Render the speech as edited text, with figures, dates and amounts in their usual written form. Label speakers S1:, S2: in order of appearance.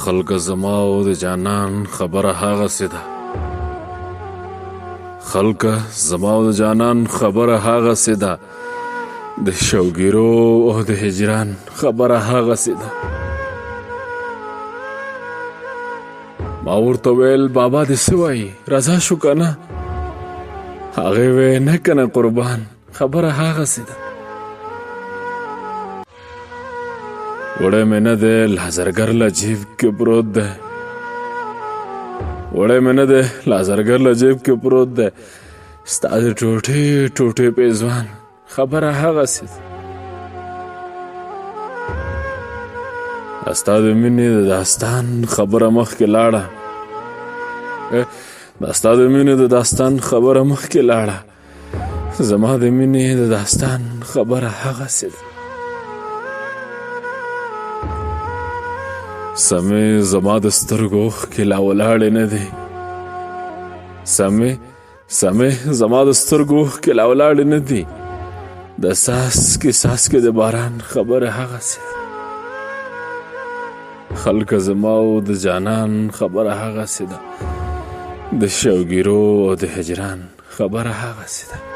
S1: خلق زما او د جانان خبره هغسې ده. خلق زما او د جانان خبره هغسې ده. د شوګیرو او د هجران خبره هغسې ده. ما ورته ویل بابا دې څه وایي رضا شو که نه؟ هغې وی نه که نه قربان خبره هغسې ده. وړی مې نه دی لا زرګر له جیب کې پروت دی. وړی مې نه دی لا زرګر له جیب کې پروت دی. ستا د ټوټې ټوټې پیزوان خبره هغسې ده. ستا د مینې د داستان خبره مخکې لاړه. ستا د مینې د داستان خبره مخکې لاړه. زما د مینې د داستان خبره هغسې ده. سمې زما د سترګو اوښکې لا ولاړې نه دي. سمې زما د سترګو اوښکې لا ولاړې نه دي. د څاڅکي د باران خبره هغسې ده. خلق زما او د جانان خبره هغسې ده. د شوګیرو او د هجران خبره هغسې ده.